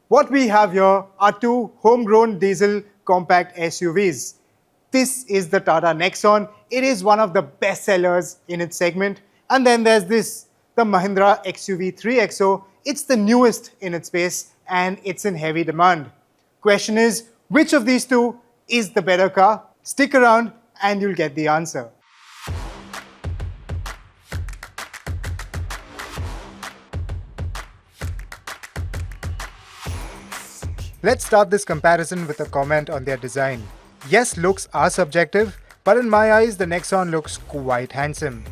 What we have here are two homegrown diesel compact SUVs. This is the Tata Nexon. It is one of the best sellers in its segment. And then there's this, the Mahindra XUV 3XO. It's the newest in its space and it's in heavy demand. Question is, which of these two is the better car? Stick around and you'll get the answer. Let's start this comparison with a comment on their design. Yes, looks are subjective, but in my eyes, the Nexon looks quite handsome.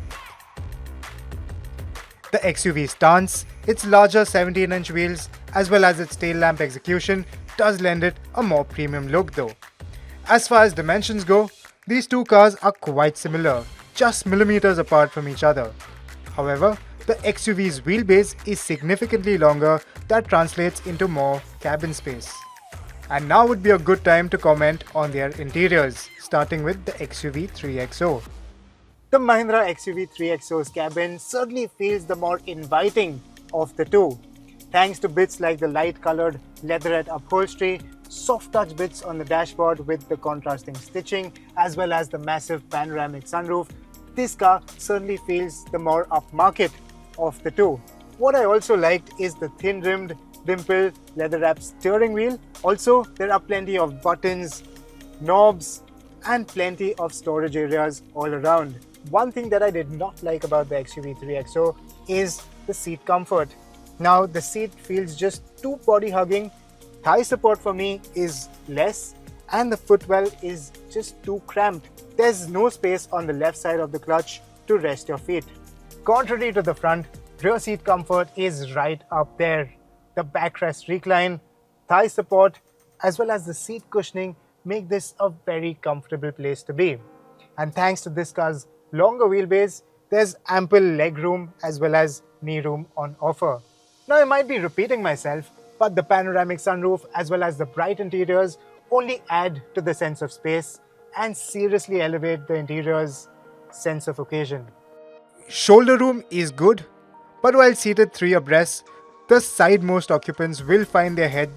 The XUV stance, its larger 17-inch wheels, as well as its tail lamp execution does lend it a more premium look though. As far as dimensions go, these two cars are quite similar, just millimeters apart from each other. However, the XUV's wheelbase is significantly longer, that translates into more cabin space. And now would be a good time to comment on their interiors, starting with the XUV 3XO. The Mahindra XUV 3XO's cabin certainly feels the more inviting of the two, thanks to bits like the light-colored leatherette upholstery, soft-touch bits on the dashboard with the contrasting stitching, as well as the massive panoramic sunroof. This car certainly feels the more upmarket of the two. What I also liked is the thin-rimmed, dimpled, leather-wrapped steering wheel. Also, there are plenty of buttons, knobs, and plenty of storage areas all around. One thing that I did not like about the XUV 3XO is the seat comfort. Now, the seat feels just too body-hugging, thigh support for me is less, and the footwell is just too cramped. There's no space on the left side of the clutch to rest your feet. Contrary to the front, rear seat comfort is right up there. The backrest recline, thigh support, as well as the seat cushioning make this a very comfortable place to be. And thanks to this car's longer wheelbase, there's ample leg room as well as knee room on offer. Now I might be repeating myself, but the panoramic sunroof as well as the bright interiors only add to the sense of space and seriously elevate the interior's sense of occasion. Shoulder room is good, but while seated three abreast, the sidemost occupants will find their head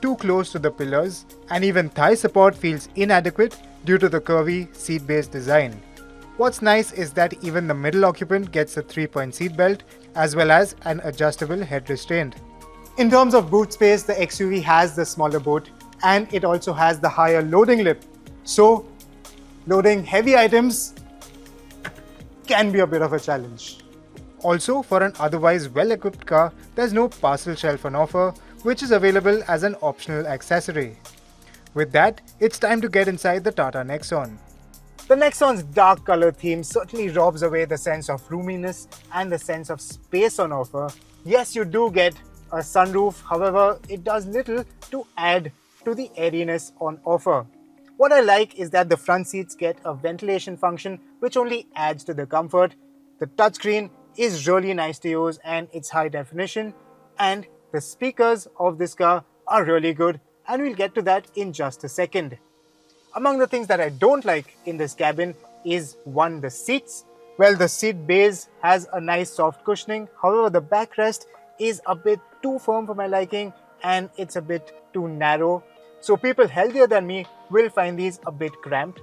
too close to the pillars, and even thigh support feels inadequate due to the curvy seat-based design. What's nice is that even the middle occupant gets a 3-point seat belt as well as an adjustable head restraint. In terms of boot space, the XUV has the smaller boot and it also has the higher loading lip. So, loading heavy items can be a bit of a challenge. Also, for an otherwise well-equipped car, there's no parcel shelf on offer, which is available as an optional accessory. With that, it's time to get inside the Tata Nexon. The Nexon's dark color theme certainly robs away the sense of roominess and the sense of space on offer. Yes, you do get a sunroof, however, it does little to add to the airiness on offer. What I like is that the front seats get a ventilation function which only adds to the comfort. The touchscreen is really nice to use and it's high definition, and the speakers of this car are really good, and we'll get to that in just a second. Among the things that I don't like in this cabin is one, the seats. Well, the seat base has a nice soft cushioning, however the backrest is a bit too firm for my liking and it's a bit too narrow. So people healthier than me will find these a bit cramped.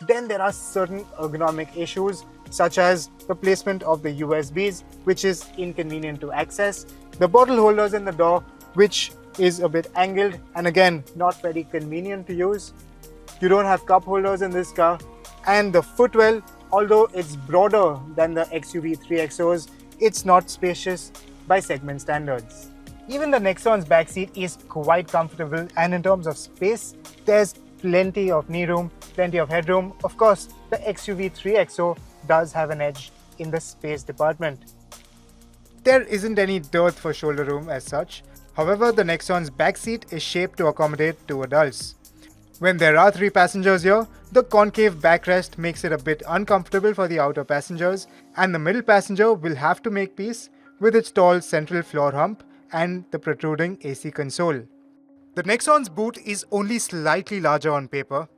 Then there are certain ergonomic issues such as the placement of the USBs, which is inconvenient to access, the bottle holders in the door, which is a bit angled and again not very convenient to use. You don't have cup holders in this car, and the footwell, although it's broader than the XUV 3XO's, it's not spacious by segment standards. Even the Nexon's backseat is quite comfortable, and in terms of space, there's plenty of knee room, plenty of headroom. Of course, the XUV 3XO does have an edge in the space department. There isn't any dearth for shoulder room as such. However, the Nexon's backseat is shaped to accommodate two adults. When there are three passengers here, the concave backrest makes it a bit uncomfortable for the outer passengers, and the middle passenger will have to make peace with its tall central floor hump and the protruding AC console. The Nexon's boot is only slightly larger on paper,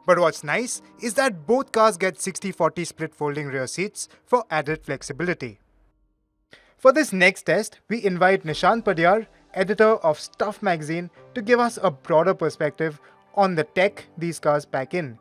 but what's nice is that both cars get 60-40 split folding rear seats for added flexibility. For this next test, we invite Nishant Padiyar editor of Stuff magazine, to give us a broader perspective on the tech these cars pack in.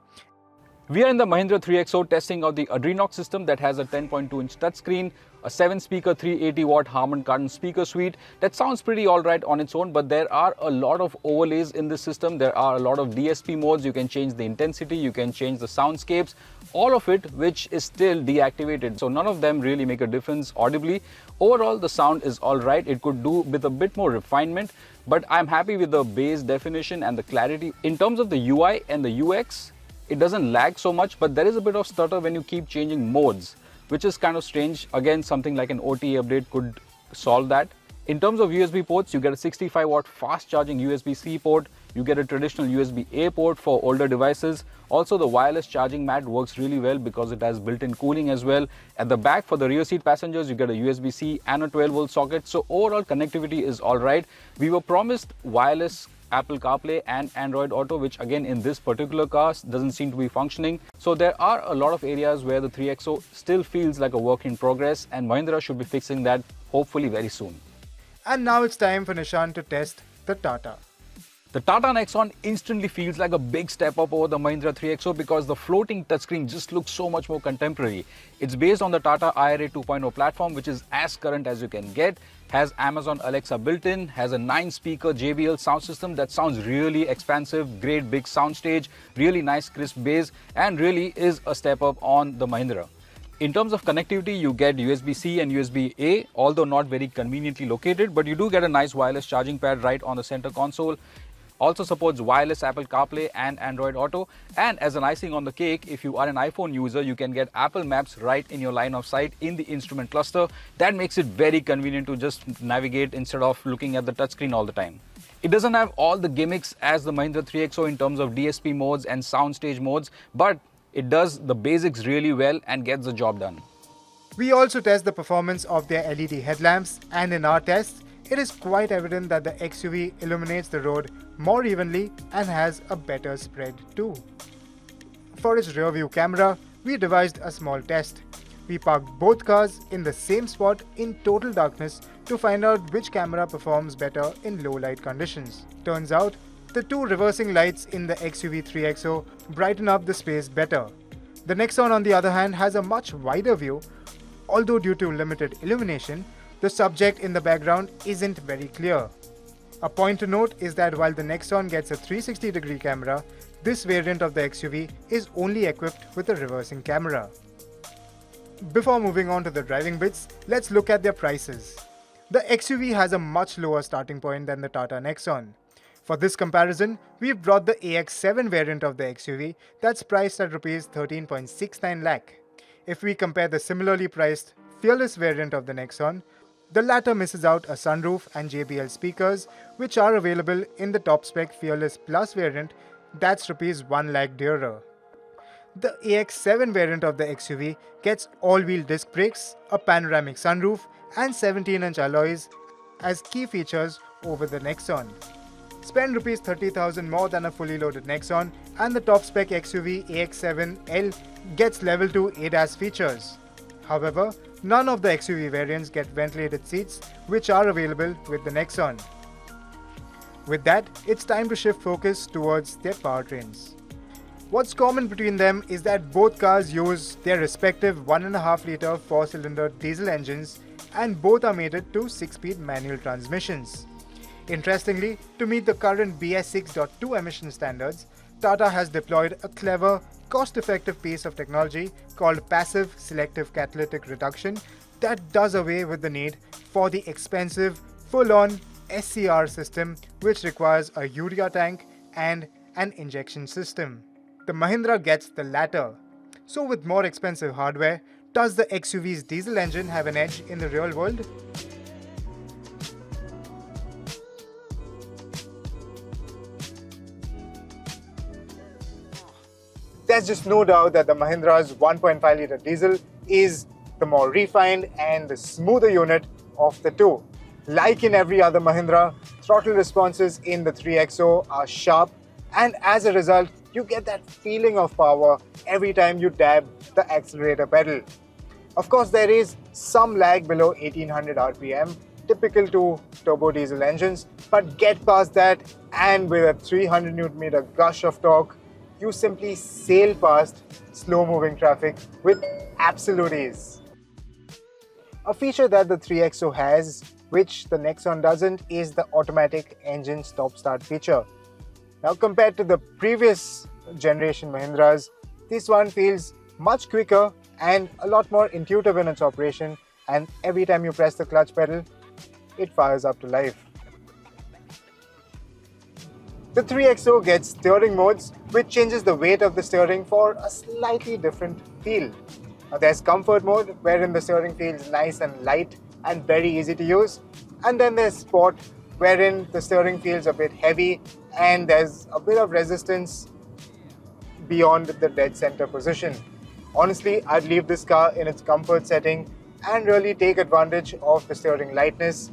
We are in the Mahindra 3XO testing out the Adrenox system that has a 10.2-inch touchscreen, a 7-speaker 380-watt Harman Kardon speaker suite. That sounds pretty alright on its own, but there are a lot of overlays in this system. There are a lot of DSP modes. You can change the intensity, you can change the soundscapes, all of it which is still deactivated. So none of them really make a difference audibly. Overall, the sound is alright. It could do with a bit more refinement, but I'm happy with the bass definition and the clarity. In terms of the UI and the UX, it doesn't lag so much, but there is a bit of stutter when you keep changing modes, which is kind of strange. Again, something like an OTA update could solve that. In terms of USB ports, you get a 65-watt fast charging USB-C port. You get a traditional USB-A port for older devices. Also, the wireless charging mat works really well because it has built-in cooling as well. At the back, for the rear seat passengers, you get a USB-C and a 12-volt socket. So overall connectivity is all right. We were promised wireless Apple CarPlay and Android Auto, which again in this particular car doesn't seem to be functioning. So there are a lot of areas where the 3XO still feels like a work in progress, and Mahindra should be fixing that hopefully very soon. And now it's time for Nishan to test the Tata. The Tata Nexon instantly feels like a big step up over the Mahindra 3XO because the floating touchscreen just looks so much more contemporary. It's based on the Tata IRA 2.0 platform, which is as current as you can get, has Amazon Alexa built in, has a 9-speaker JBL sound system that sounds really expansive, great big soundstage, really nice crisp bass, and really is a step up on the Mahindra. In terms of connectivity, you get USB-C and USB-A, although not very conveniently located, but you do get a nice wireless charging pad right on the center console. Also supports wireless Apple CarPlay and Android Auto. And as an icing on the cake, if you are an iPhone user, you can get Apple Maps right in your line of sight in the instrument cluster. That makes it very convenient to just navigate instead of looking at the touchscreen all the time. It doesn't have all the gimmicks as the Mahindra 3XO in terms of DSP modes and soundstage modes, but it does the basics really well and gets the job done. We also test the performance of their LED headlamps, and in our tests, it is quite evident that the XUV illuminates the road more evenly and has a better spread too. For its rear view camera, we devised a small test. We parked both cars in the same spot in total darkness to find out which camera performs better in low light conditions. Turns out, the two reversing lights in the XUV 3XO brighten up the space better. The Nexon, on the other hand, has a much wider view, although due to limited illumination, the subject in the background isn't very clear. A point to note is that while the Nexon gets a 360-degree camera, this variant of the XUV is only equipped with a reversing camera. Before moving on to the driving bits, let's look at their prices. The XUV has a much lower starting point than the Tata Nexon. For this comparison, we've brought the AX7 variant of the XUV that's priced at Rs 13.69 lakh. If we compare the similarly priced Fearless variant of the Nexon, the latter misses out a sunroof and JBL speakers, which are available in the top spec Fearless Plus variant that's Rs 1 lakh dearer. The AX7 variant of the XUV gets all-wheel disc brakes, a panoramic sunroof, and 17-inch alloys as key features over the Nexon. Spend Rs 30,000 more than a fully loaded Nexon, and the top spec XUV AX7L gets level 2 ADAS features. However, none of the XUV variants get ventilated seats, which are available with the Nexon. With that, it's time to shift focus towards their powertrains. What's common between them is that both cars use their respective 1.5-litre 4-cylinder diesel engines, and both are mated to 6-speed manual transmissions. Interestingly, to meet the current BS 6.2 emission standards, Tata has deployed a clever, cost-effective piece of technology called passive selective catalytic reduction that does away with the need for the expensive, full-on SCR system, which requires a urea tank and an injection system. The Mahindra gets the latter. So with more expensive hardware, does the XUV's diesel engine have an edge in the real world? There's just no doubt that the Mahindra's 1.5-litre diesel is the more refined and the smoother unit of the two. Like in every other Mahindra, throttle responses in the 3XO are sharp, and as a result, you get that feeling of power every time you dab the accelerator pedal. Of course, there is some lag below 1800 RPM, typical two turbo diesel engines, but get past that and with a 300 Nm gush of torque, you simply sail past slow-moving traffic with absolute ease. A feature that the 3XO has, which the Nexon doesn't, is the automatic engine stop-start feature. Now, compared to the previous generation Mahindras, this one feels much quicker and a lot more intuitive in its operation, and every time you press the clutch pedal, it fires up to life. The 3XO gets steering modes, which changes the weight of the steering for a slightly different feel. Now, there's comfort mode, wherein the steering feels nice and light and very easy to use. And then there's sport, wherein the steering feels a bit heavy and there's a bit of resistance beyond the dead center position. Honestly, I'd leave this car in its comfort setting and really take advantage of the steering lightness,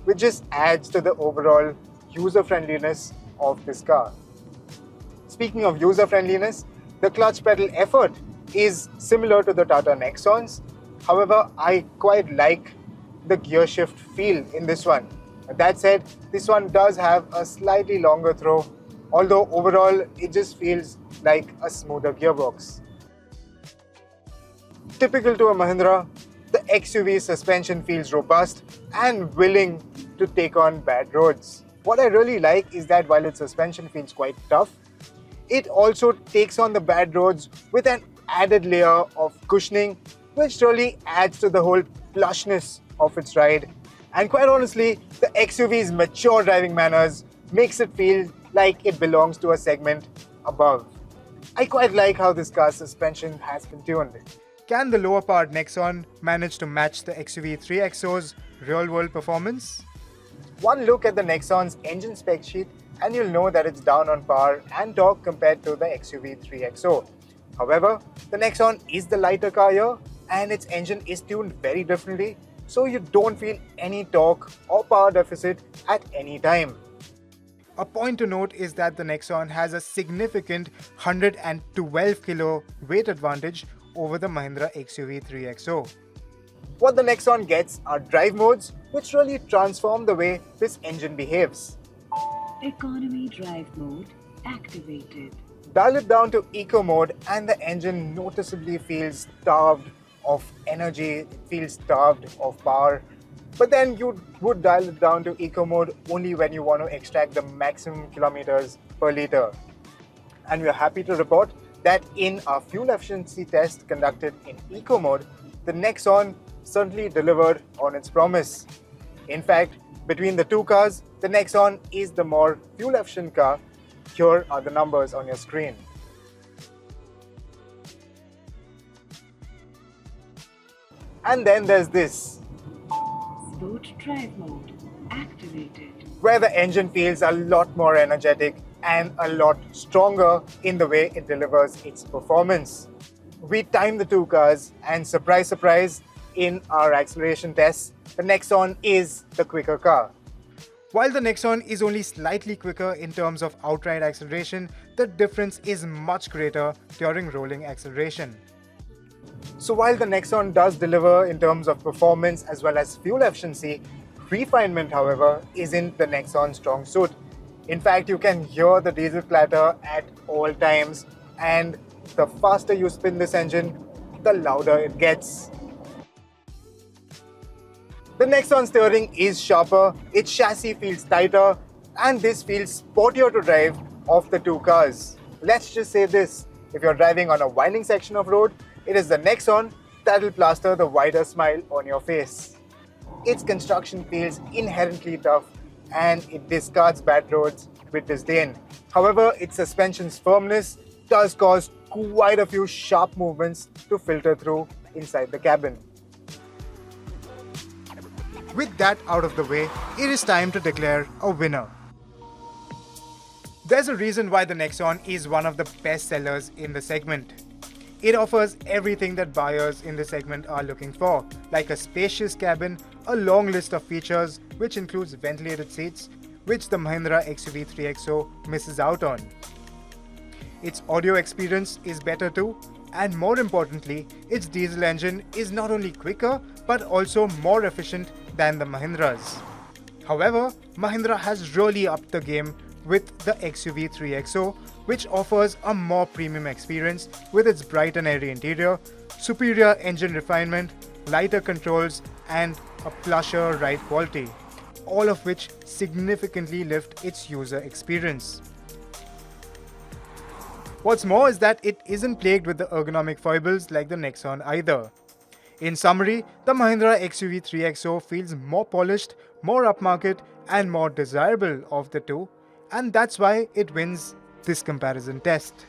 which just adds to the overall user-friendliness of this car. Speaking of user-friendliness, the clutch pedal effort is similar to the Tata Nexons. However, I quite like the gear shift feel in this one. That said, this one does have a slightly longer throw, although overall it just feels like a smoother gearbox. Typical to a Mahindra, the XUV suspension feels robust and willing to take on bad roads. What I really like is that while its suspension feels quite tough, it also takes on the bad roads with an added layer of cushioning, which really adds to the whole plushness of its ride. And quite honestly, the XUV's mature driving manners makes it feel like it belongs to a segment above. I quite like how this car's suspension has been tuned. Can the lower-powered Nexon manage to match the XUV 3XO's real-world performance? One look at the Nexon's engine spec sheet and you'll know that it's down on power and torque compared to the XUV 3XO. However, the Nexon is the lighter car here and its engine is tuned very differently, so you don't feel any torque or power deficit at any time. A point to note is that the Nexon has a significant 112 kilo weight advantage over the Mahindra XUV 3XO. What the Nexon gets are drive modes, which really transform the way this engine behaves. Economy drive mode activated. Dial it down to eco mode and the engine noticeably feels starved of energy, it feels starved of power. But then you would dial it down to eco mode only when you want to extract the maximum kilometers per litre. And we're happy to report that in our fuel efficiency test conducted in eco mode, the Nexon certainly delivered on its promise. In fact, between the two cars, the Nexon is the more fuel efficient car. Here are the numbers on your screen. And then there's this, Sport drive mode activated. where the engine feels a lot more energetic and a lot stronger in the way it delivers its performance. We timed the two cars and surprise, surprise, in our acceleration tests, the Nexon is the quicker car. While the Nexon is only slightly quicker in terms of outright acceleration, the difference is much greater during rolling acceleration. So while the Nexon does deliver in terms of performance as well as fuel efficiency, refinement, however, isn't the Nexon's strong suit. In fact, you can hear the diesel clatter at all times, and the faster you spin this engine, the louder it gets. The Nexon steering is sharper, its chassis feels tighter, and this feels sportier to drive of the two cars. Let's just say this, if you're driving on a winding section of road, it is the Nexon that'll plaster the wider smile on your face. Its construction feels inherently tough and it discards bad roads with disdain. However, its suspension's firmness does cause quite a few sharp movements to filter through inside the cabin. With that out of the way, it is time to declare a winner. There's a reason why the Nexon is one of the best sellers in the segment. It offers everything that buyers in the segment are looking for, like a spacious cabin, a long list of features which includes ventilated seats, which the Mahindra XUV 3XO misses out on. Its audio experience is better too, and more importantly, its diesel engine is not only quicker but also more efficient than the Mahindras. However, Mahindra has really upped the game with the XUV 3XO, which offers a more premium experience with its bright and airy interior, superior engine refinement, lighter controls, and a plusher ride quality, all of which significantly lift its user experience. What's more is that it isn't plagued with the ergonomic foibles like the Nexon either. In summary, the Mahindra XUV 3XO feels more polished, more upmarket, and more desirable of the two, and that's why it wins this comparison test.